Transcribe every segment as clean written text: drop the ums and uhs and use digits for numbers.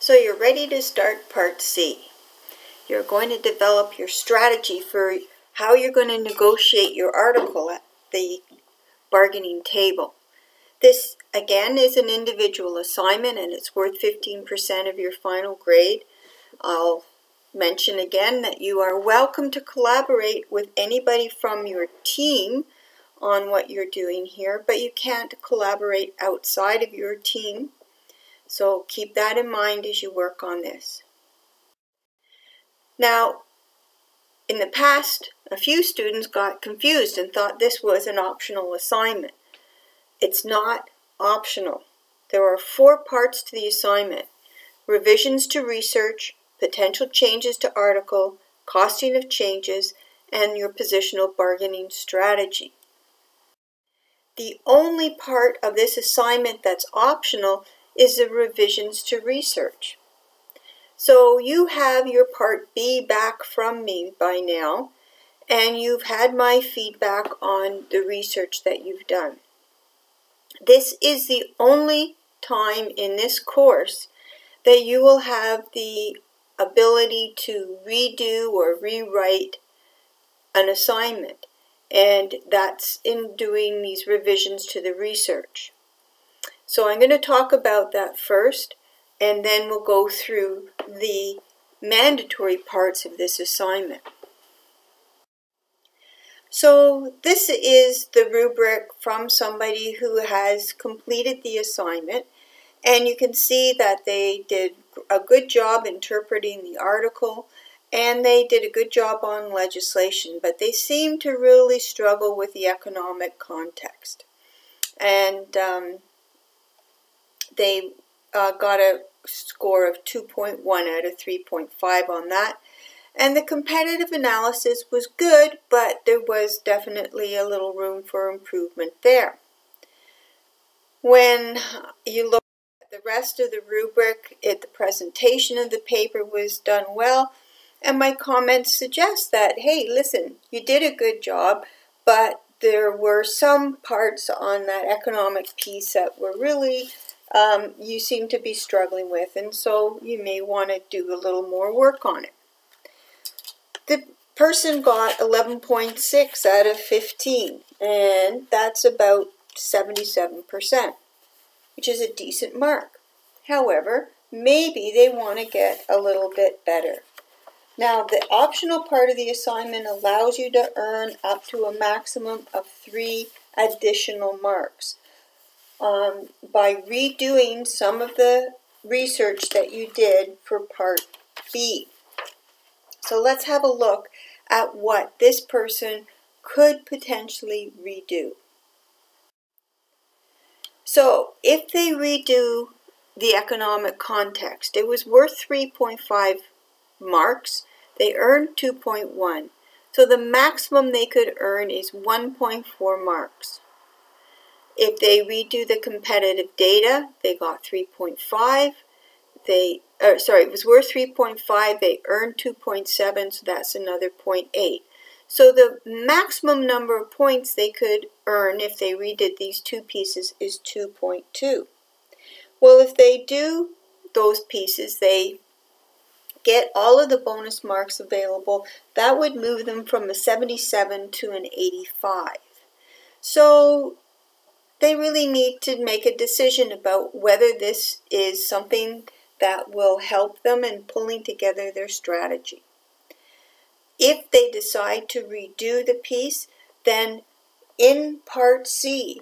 So you're ready to start Part C. You're going to develop your strategy for how you're going to negotiate your article at the bargaining table. This, again, is an individual assignment and it's worth 15% of your final grade. I'll mention again that you are welcome to collaborate with anybody from your team on what you're doing here, but you can't collaborate outside of your team. So keep that in mind as you work on this. Now, in the past, a few students got confused and thought this was an optional assignment. It's not optional. There are 4 parts to the assignment: revisions to research, potential changes to article, costing of changes, and your positional bargaining strategy. The only part of this assignment that's optional is the revisions to research. So you have your Part B back from me by now, and you've had my feedback on the research that you've done. This is the only time in this course that you will have the ability to redo or rewrite an assignment, and that's in doing these revisions to the research. So I'm going to talk about that first, and then we'll go through the mandatory parts of this assignment. So this is the rubric from somebody who has completed the assignment, and you can see that they did a good job interpreting the article, and they did a good job on legislation, but they seem to really struggle with the economic context. And they got a score of 2.1 out of 3.5 on that. And the competitive analysis was good, but there was definitely a little room for improvement there. When you look at the rest of the rubric, the presentation of the paper was done well, and my comments suggest that, hey, listen, you did a good job, but there were some parts on that economic piece that were really you seem to be struggling with, and so you may want to do a little more work on it. The person got 11.6 out of 15, and that's about 77%, which is a decent mark. However, maybe they want to get a little bit better. Now, the optional part of the assignment allows you to earn up to a maximum of 3 additional marks by redoing some of the research that you did for Part B. So let's have a look at what this person could potentially redo. So if they redo the economic context, it was worth 3.5 marks. They earned 2.1. So the maximum they could earn is 1.4 marks. If they redo the competitive data, they got 3.5. It was worth 3.5. They earned 2.7, so that's another 0.8. So the maximum number of points they could earn if they redid these 2 pieces is 2.2. Well, if they do those pieces, they get all of the bonus marks available. That would move them from a 77 to an 85. So they really need to make a decision about whether this is something that will help them in pulling together their strategy. If they decide to redo the piece, then in Part C,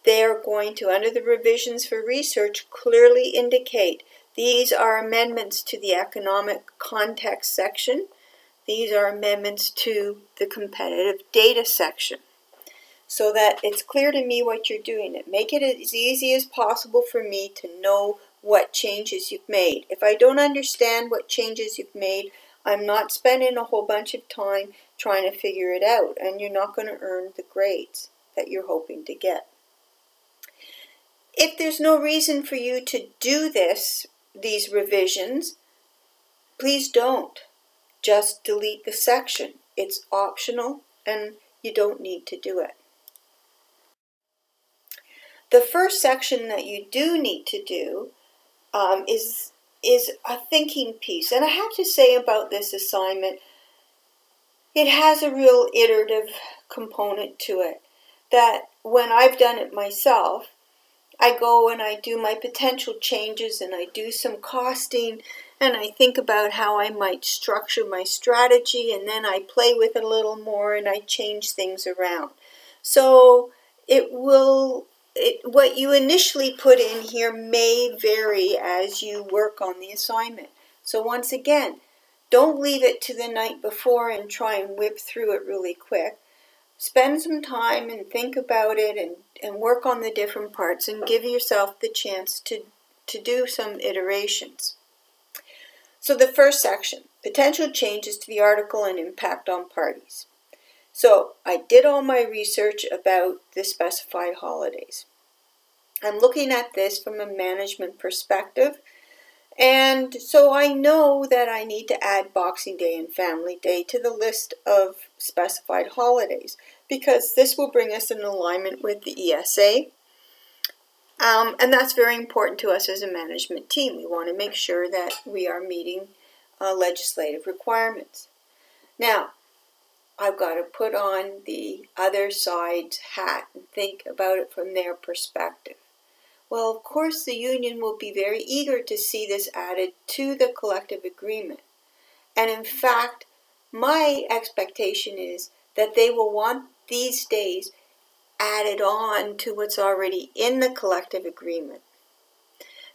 they are going to, under the revisions for research, clearly indicate these are amendments to the economic context section. These are amendments to the competitive data section, so that it's clear to me what you're doing. Make it as easy as possible for me to know what changes you've made. If I don't understand what changes you've made, I'm not spending a whole bunch of time trying to figure it out, and you're not going to earn the grades that you're hoping to get. If there's no reason for you to do these revisions, please don't. Just delete the section. It's optional and you don't need to do it. The first section that you do need to do is is a thinking piece. And I have to say about this assignment, it has a real iterative component to it. That when I've done it myself, I go and I do my potential changes and I do some costing and I think about how I might structure my strategy, and then I play with it a little more and I change things around. So what you initially put in here may vary as you work on the assignment. So once again, don't leave it to the night before and try and whip through it really quick. Spend some time and think about it and work on the different parts and give yourself the chance to do some iterations. So the first section, potential changes to the article and impact on parties. So I did all my research about the specified holidays. I'm looking at this from a management perspective, and so I know that I need to add Boxing Day and Family Day to the list of specified holidays, because this will bring us in alignment with the ESA. And that's very important to us as a management team. We want to make sure that we are meeting legislative requirements. Now, I've got to put on the other side's hat and think about it from their perspective. Well, of course, the union will be very eager to see this added to the collective agreement. And in fact, my expectation is that they will want these days added on to what's already in the collective agreement.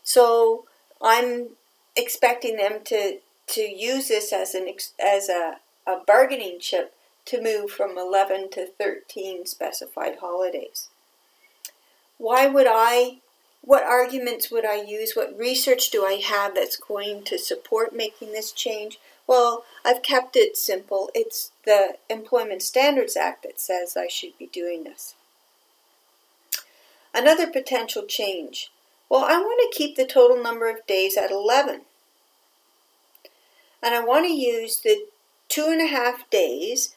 So I'm expecting them to use this as a bargaining chip to move from 11 to 13 specified holidays. What arguments would I use? What research do I have that's going to support making this change? Well, I've kept it simple. It's the Employment Standards Act that says I should be doing this. Another potential change. Well, I want to keep the total number of days at 11. And I want to use the 2.5 days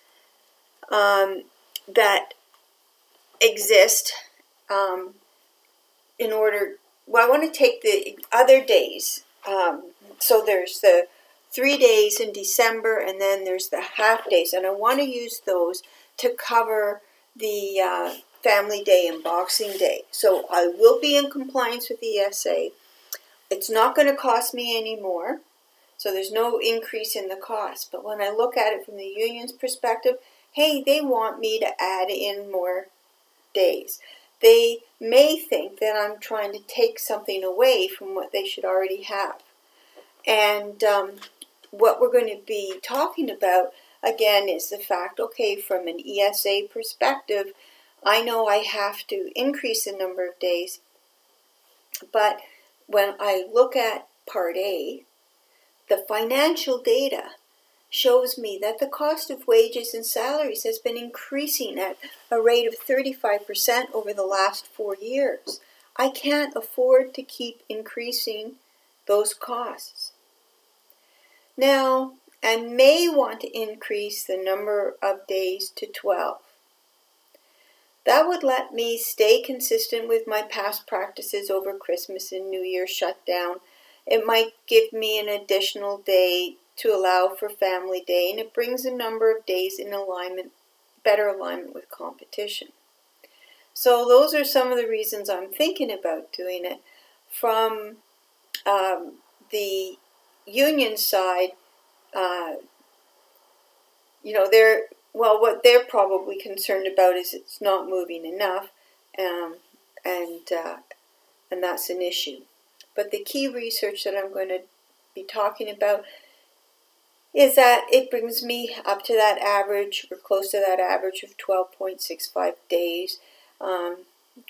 that exist in order, well, I want to take the other days. So there's the 3 days in December, and then there's the half days, and I want to use those to cover the Family Day and Boxing Day. So I will be in compliance with the ESA. It's not going to cost me any more, so there's no increase in the cost. But when I look at it from the union's perspective, hey, they want me to add in more days. They may think that I'm trying to take something away from what they should already have. And what we're going to be talking about, again, is the fact, okay, from an ESA perspective, I know I have to increase the number of days, but when I look at Part A, the financial data shows me that the cost of wages and salaries has been increasing at a rate of 35% over the last 4 years. I can't afford to keep increasing those costs. Now, I may want to increase the number of days to 12. That would let me stay consistent with my past practices over Christmas and New Year shutdown. It might give me an additional day to allow for Family Day, and it brings a number of days in alignment, better alignment with competition. So those are some of the reasons I'm thinking about doing it. From the union side, what they're probably concerned about is it's not moving enough, and that's an issue. But the key research that I'm going to be talking about is that it brings me up to that average, or close to that average of 12.65 days,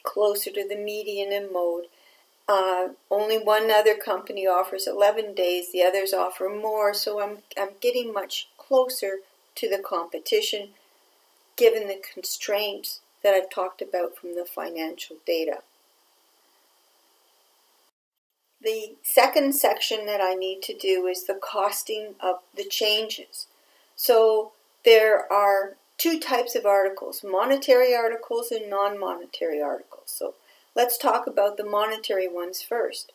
closer to the median in mode. Only one other company offers 11 days, the others offer more, so I'm getting much closer to the competition, given the constraints that I've talked about from the financial data. The second section that I need to do is the costing of the changes. So there are two types of articles, monetary articles and non-monetary articles. So let's talk about the monetary ones first.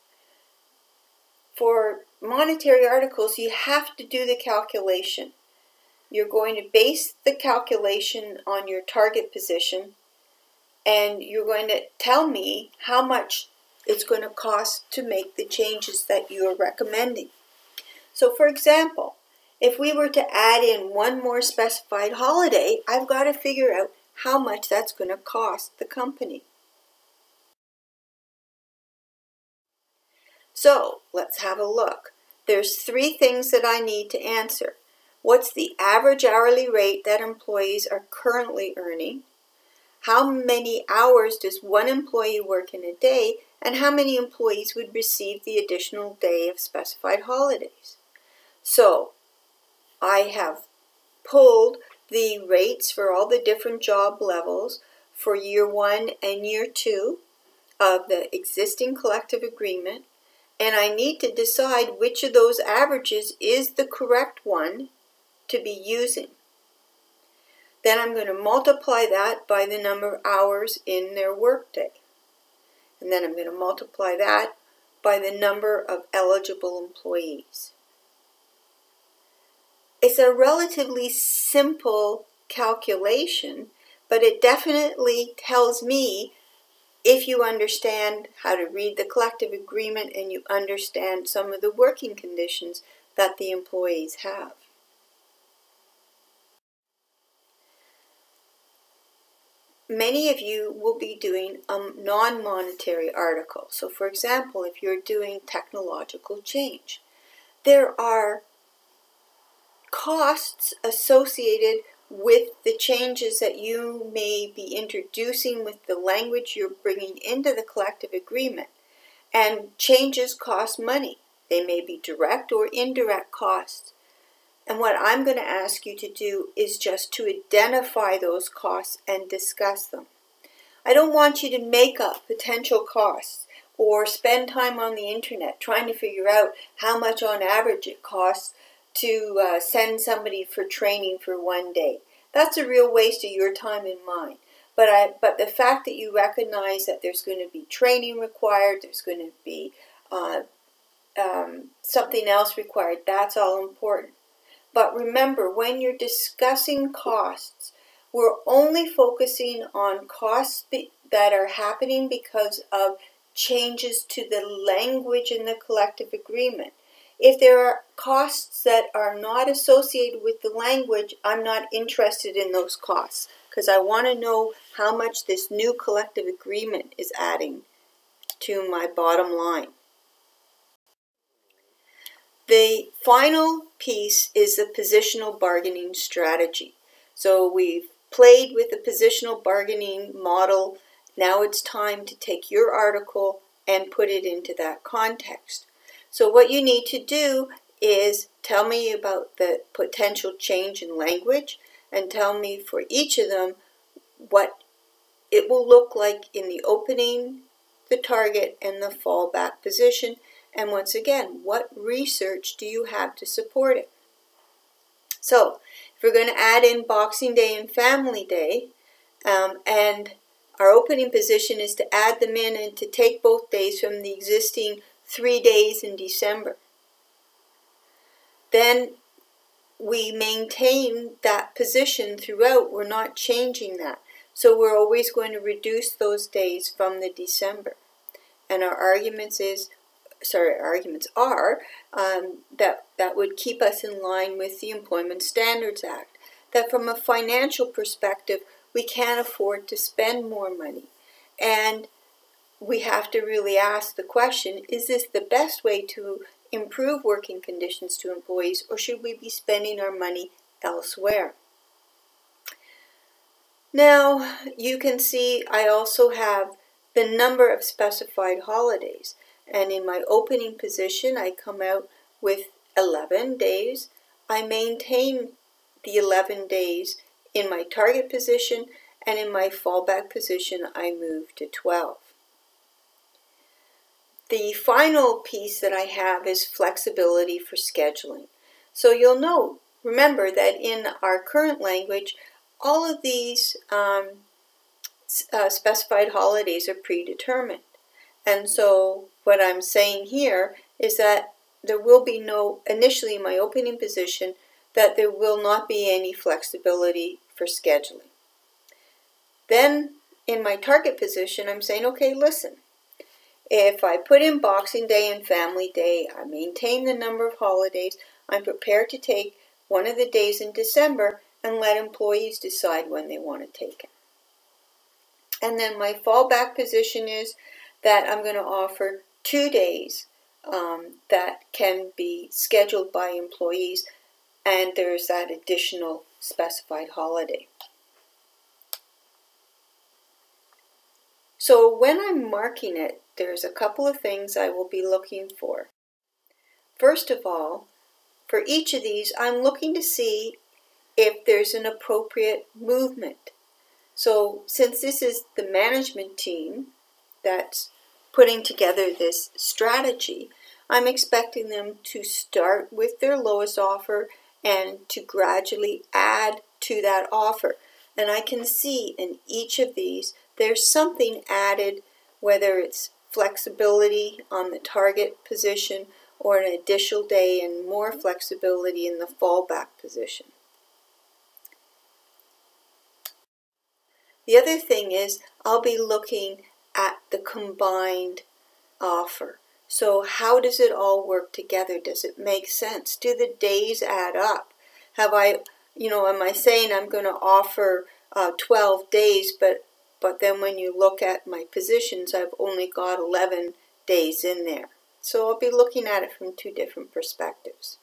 For monetary articles, you have to do the calculation. You're going to base the calculation on your target position, and you're going to tell me how much it's going to cost to make the changes that you are recommending. So for example, if we were to add in one more specified holiday, I've got to figure out how much that's going to cost the company. So let's have a look. There's 3 things that I need to answer. What's the average hourly rate that employees are currently earning? How many hours does one employee work in a day? And how many employees would receive the additional day of specified holidays? So I have pulled the rates for all the different job levels for year 1 and year 2 of the existing collective agreement, and I need to decide which of those averages is the correct one to be using. Then I'm going to multiply that by the number of hours in their workday. And then I'm going to multiply that by the number of eligible employees. It's a relatively simple calculation, but it definitely tells me, if you understand how to read the collective agreement and you understand some of the working conditions that the employees have. Many of you will be doing a non-monetary article. So for example, if you're doing technological change, there are costs associated with the changes that you may be introducing with the language you're bringing into the collective agreement. And changes cost money. They may be direct or indirect costs. And what I'm going to ask you to do is just to identify those costs and discuss them. I don't want you to make up potential costs or spend time on the internet trying to figure out how much on average it costs to send somebody for training for 1 day. That's a real waste of your time and mine. But the fact that you recognize that there's going to be training required, there's going to be something else required, that's all important. But remember, when you're discussing costs, we're only focusing on costs that are happening because of changes to the language in the collective agreement. If there are costs that are not associated with the language, I'm not interested in those costs because I want to know how much this new collective agreement is adding to my bottom line. The final piece is the positional bargaining strategy. So we've played with the positional bargaining model. Now it's time to take your article and put it into that context. So what you need to do is tell me about the potential change in language and tell me for each of them what it will look like in the opening, the target, and the fallback position. And once again, what research do you have to support it? So, if we're going to add in Boxing Day and Family Day, and our opening position is to add them in and to take both days from the existing 3 days in December, then we maintain that position throughout. We're not changing that. So we're always going to reduce those days from the December. And our arguments are that would keep us in line with the Employment Standards Act. That from a financial perspective, we can't afford to spend more money. And we have to really ask the question, is this the best way to improve working conditions to employees, or should we be spending our money elsewhere? Now, you can see I also have the number of specified holidays. And in my opening position, I come out with 11 days. I maintain the 11 days in my target position, and in my fallback position, I move to 12. The final piece that I have is flexibility for scheduling. So you'll remember that in our current language, all of these specified holidays are predetermined. And so what I'm saying here is that there will be no, initially in my opening position, that there will not be any flexibility for scheduling. Then in my target position, I'm saying, okay, listen, if I put in Boxing Day and Family Day, I maintain the number of holidays, I'm prepared to take one of the days in December and let employees decide when they want to take it. And then my fallback position is that I'm going to offer 2 days that can be scheduled by employees, and there's that additional specified holiday. So when I'm marking it, there's a couple of things I will be looking for. First of all, for each of these, I'm looking to see if there's an appropriate movement. So since this is the management team that's putting together this strategy, I'm expecting them to start with their lowest offer and to gradually add to that offer. And I can see in each of these there's something added, whether it's flexibility on the target position or an additional day and more flexibility in the fallback position. The other thing is I'll be looking at the combined offer. So how does it all work together? Does it make sense? Do the days add up? Have I, am I saying I'm going to offer 12 days, but then when you look at my positions, I've only got 11 days in there. So I'll be looking at it from 2 different perspectives.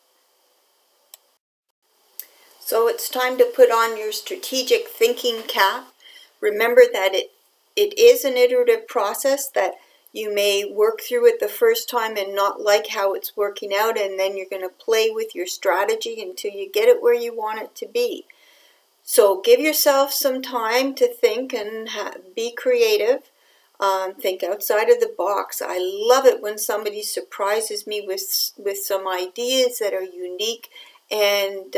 So it's time to put on your strategic thinking cap. Remember that it is an iterative process, that you may work through it the first time and not like how it's working out, and then you're going to play with your strategy until you get it where you want it to be. So give yourself some time to think and be creative. Think outside of the box. I love it when somebody surprises me with some ideas that are unique and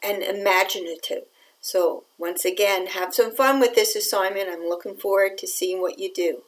imaginative. So once again, have some fun with this assignment. I'm looking forward to seeing what you do.